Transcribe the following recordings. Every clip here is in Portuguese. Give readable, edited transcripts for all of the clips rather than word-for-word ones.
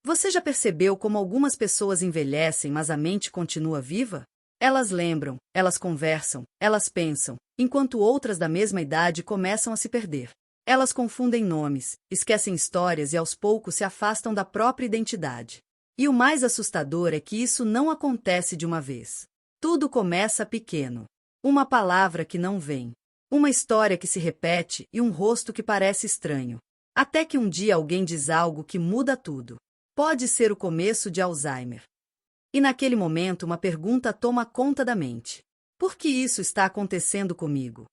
Você já percebeu como algumas pessoas envelhecem, mas a mente continua viva? Elas lembram, elas conversam, elas pensam, enquanto outras da mesma idade começam a se perder. Elas confundem nomes, esquecem histórias e aos poucos se afastam da própria identidade. E o mais assustador é que isso não acontece de uma vez. Tudo começa pequeno. Uma palavra que não vem. Uma história que se repete e um rosto que parece estranho. Até que um dia alguém diz algo que muda tudo. Pode ser o começo de Alzheimer. E naquele momento uma pergunta toma conta da mente. Por que isso está acontecendo comigo?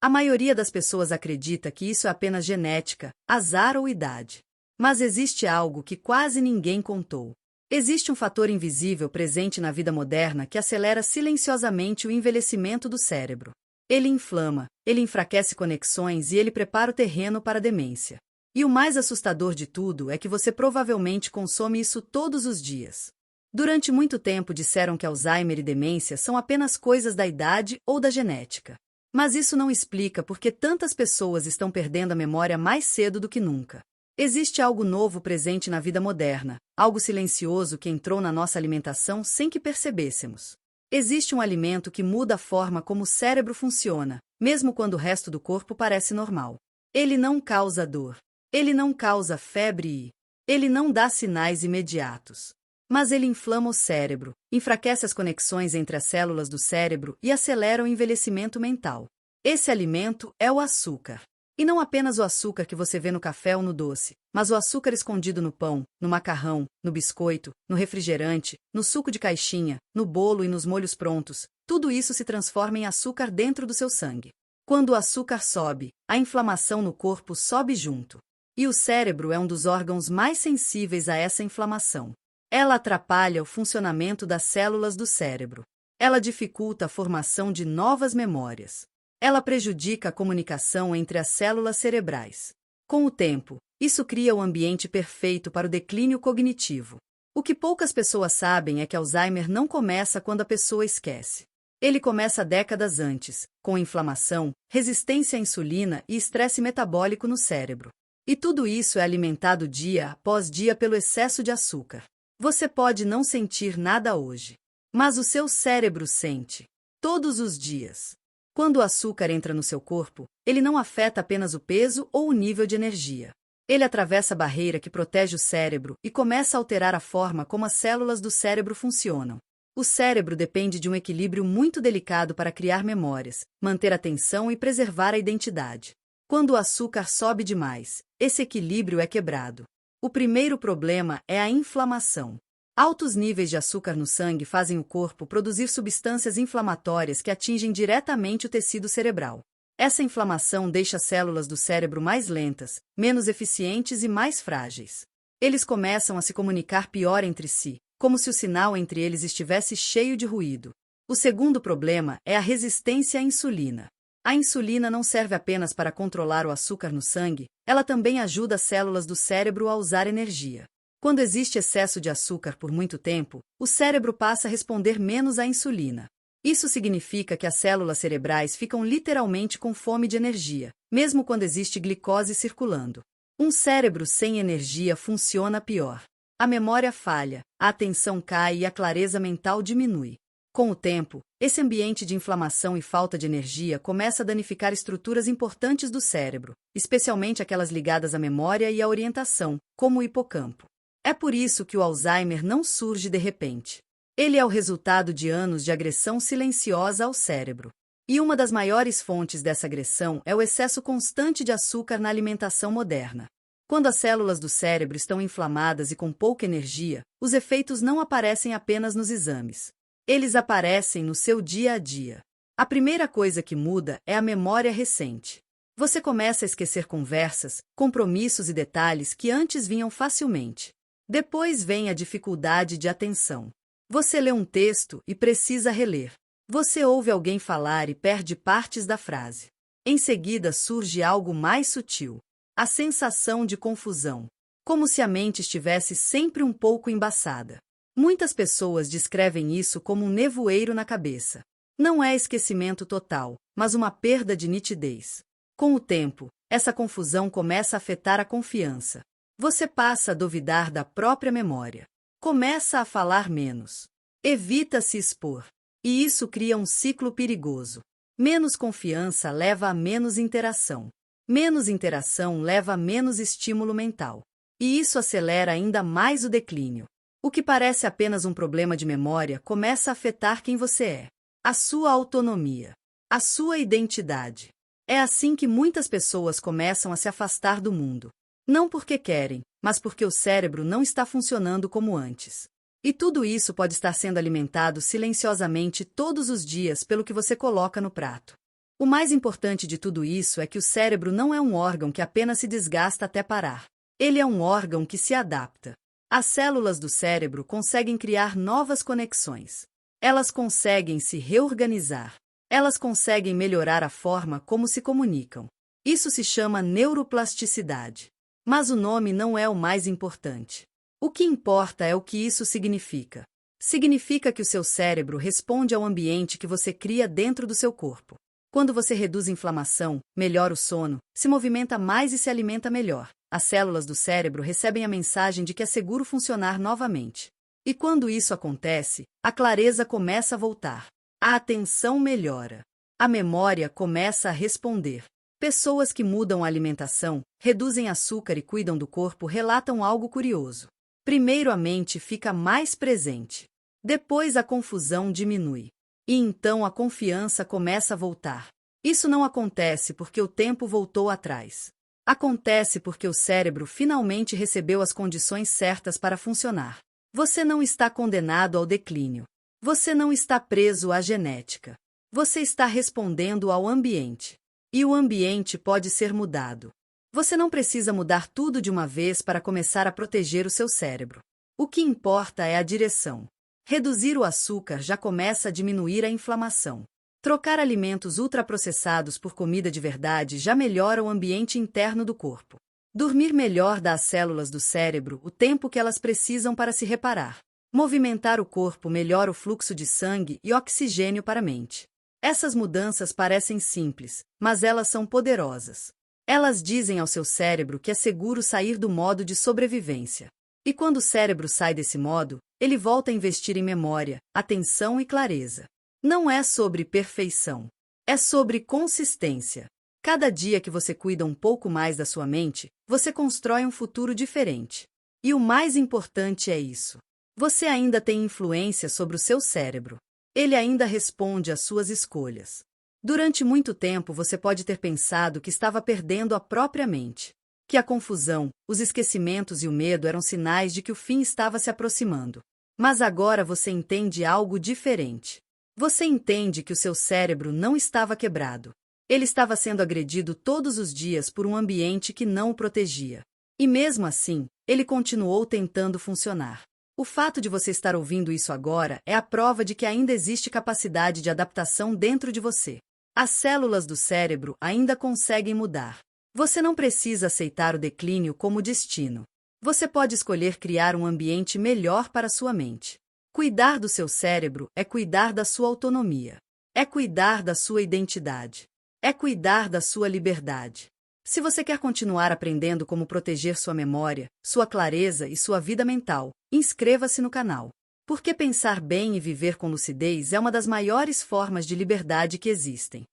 A maioria das pessoas acredita que isso é apenas genética, azar ou idade. Mas existe algo que quase ninguém contou. Existe um fator invisível presente na vida moderna que acelera silenciosamente o envelhecimento do cérebro. Ele inflama, ele enfraquece conexões e ele prepara o terreno para a demência. E o mais assustador de tudo é que você provavelmente consome isso todos os dias. Durante muito tempo disseram que Alzheimer e demência são apenas coisas da idade ou da genética. Mas isso não explica por que tantas pessoas estão perdendo a memória mais cedo do que nunca. Existe algo novo presente na vida moderna, algo silencioso que entrou na nossa alimentação sem que percebêssemos. Existe um alimento que muda a forma como o cérebro funciona, mesmo quando o resto do corpo parece normal. Ele não causa dor. Ele não causa febre e ele não dá sinais imediatos. Mas ele inflama o cérebro, enfraquece as conexões entre as células do cérebro e acelera o envelhecimento mental. Esse alimento é o açúcar. E não apenas o açúcar que você vê no café ou no doce, mas o açúcar escondido no pão, no macarrão, no biscoito, no refrigerante, no suco de caixinha, no bolo e nos molhos prontos. Tudo isso se transforma em açúcar dentro do seu sangue. Quando o açúcar sobe, a inflamação no corpo sobe junto. E o cérebro é um dos órgãos mais sensíveis a essa inflamação. Ela atrapalha o funcionamento das células do cérebro. Ela dificulta a formação de novas memórias. Ela prejudica a comunicação entre as células cerebrais. Com o tempo, isso cria o ambiente perfeito para o declínio cognitivo. O que poucas pessoas sabem é que Alzheimer não começa quando a pessoa esquece. Ele começa décadas antes, com inflamação, resistência à insulina e estresse metabólico no cérebro. E tudo isso é alimentado dia após dia pelo excesso de açúcar. Você pode não sentir nada hoje, mas o seu cérebro sente. Todos os dias. Quando o açúcar entra no seu corpo, ele não afeta apenas o peso ou o nível de energia. Ele atravessa a barreira que protege o cérebro e começa a alterar a forma como as células do cérebro funcionam. O cérebro depende de um equilíbrio muito delicado para criar memórias, manter a atenção e preservar a identidade. Quando o açúcar sobe demais, esse equilíbrio é quebrado. O primeiro problema é a inflamação. Altos níveis de açúcar no sangue fazem o corpo produzir substâncias inflamatórias que atingem diretamente o tecido cerebral. Essa inflamação deixa as células do cérebro mais lentas, menos eficientes e mais frágeis. Eles começam a se comunicar pior entre si, como se o sinal entre eles estivesse cheio de ruído. O segundo problema é a resistência à insulina. A insulina não serve apenas para controlar o açúcar no sangue, ela também ajuda as células do cérebro a usar energia. Quando existe excesso de açúcar por muito tempo, o cérebro passa a responder menos à insulina. Isso significa que as células cerebrais ficam literalmente com fome de energia, mesmo quando existe glicose circulando. Um cérebro sem energia funciona pior. A memória falha, a atenção cai e a clareza mental diminui. Com o tempo, esse ambiente de inflamação e falta de energia começa a danificar estruturas importantes do cérebro, especialmente aquelas ligadas à memória e à orientação, como o hipocampo. É por isso que o Alzheimer não surge de repente. Ele é o resultado de anos de agressão silenciosa ao cérebro. E uma das maiores fontes dessa agressão é o excesso constante de açúcar na alimentação moderna. Quando as células do cérebro estão inflamadas e com pouca energia, os efeitos não aparecem apenas nos exames. Eles aparecem no seu dia a dia. A primeira coisa que muda é a memória recente. Você começa a esquecer conversas, compromissos e detalhes que antes vinham facilmente. Depois vem a dificuldade de atenção. Você lê um texto e precisa reler. Você ouve alguém falar e perde partes da frase. Em seguida surge algo mais sutil. A sensação de confusão. Como se a mente estivesse sempre um pouco embaçada. Muitas pessoas descrevem isso como um nevoeiro na cabeça. Não é esquecimento total, mas uma perda de nitidez. Com o tempo, essa confusão começa a afetar a confiança. Você passa a duvidar da própria memória. Começa a falar menos. Evita se expor. E isso cria um ciclo perigoso. Menos confiança leva a menos interação. Menos interação leva a menos estímulo mental. E isso acelera ainda mais o declínio. O que parece apenas um problema de memória começa a afetar quem você é. A sua autonomia. A sua identidade. É assim que muitas pessoas começam a se afastar do mundo. Não porque querem, mas porque o cérebro não está funcionando como antes. E tudo isso pode estar sendo alimentado silenciosamente todos os dias pelo que você coloca no prato. O mais importante de tudo isso é que o cérebro não é um órgão que apenas se desgasta até parar. Ele é um órgão que se adapta. As células do cérebro conseguem criar novas conexões. Elas conseguem se reorganizar. Elas conseguem melhorar a forma como se comunicam. Isso se chama neuroplasticidade. Mas o nome não é o mais importante. O que importa é o que isso significa. Significa que o seu cérebro responde ao ambiente que você cria dentro do seu corpo. Quando você reduz a inflamação, melhora o sono, se movimenta mais e se alimenta melhor, as células do cérebro recebem a mensagem de que é seguro funcionar novamente. E quando isso acontece, a clareza começa a voltar. A atenção melhora. A memória começa a responder. Pessoas que mudam a alimentação, reduzem açúcar e cuidam do corpo relatam algo curioso. Primeiro a mente fica mais presente. Depois a confusão diminui. E então a confiança começa a voltar. Isso não acontece porque o tempo voltou atrás. Acontece porque o cérebro finalmente recebeu as condições certas para funcionar. Você não está condenado ao declínio. Você não está preso à genética. Você está respondendo ao ambiente. E o ambiente pode ser mudado. Você não precisa mudar tudo de uma vez para começar a proteger o seu cérebro. O que importa é a direção. Reduzir o açúcar já começa a diminuir a inflamação. Trocar alimentos ultraprocessados por comida de verdade já melhora o ambiente interno do corpo. Dormir melhor dá às células do cérebro o tempo que elas precisam para se reparar. Movimentar o corpo melhora o fluxo de sangue e oxigênio para a mente. Essas mudanças parecem simples, mas elas são poderosas. Elas dizem ao seu cérebro que é seguro sair do modo de sobrevivência. E quando o cérebro sai desse modo, ele volta a investir em memória, atenção e clareza. Não é sobre perfeição. É sobre consistência. Cada dia que você cuida um pouco mais da sua mente, você constrói um futuro diferente. E o mais importante é isso. Você ainda tem influência sobre o seu cérebro. Ele ainda responde às suas escolhas. Durante muito tempo você pode ter pensado que estava perdendo a própria mente. Que a confusão, os esquecimentos e o medo eram sinais de que o fim estava se aproximando. Mas agora você entende algo diferente. Você entende que o seu cérebro não estava quebrado. Ele estava sendo agredido todos os dias por um ambiente que não o protegia. E mesmo assim, ele continuou tentando funcionar. O fato de você estar ouvindo isso agora é a prova de que ainda existe capacidade de adaptação dentro de você. As células do cérebro ainda conseguem mudar. Você não precisa aceitar o declínio como destino. Você pode escolher criar um ambiente melhor para sua mente. Cuidar do seu cérebro é cuidar da sua autonomia. É cuidar da sua identidade. É cuidar da sua liberdade. Se você quer continuar aprendendo como proteger sua memória, sua clareza e sua vida mental, inscreva-se no canal. Porque pensar bem e viver com lucidez é uma das maiores formas de liberdade que existem.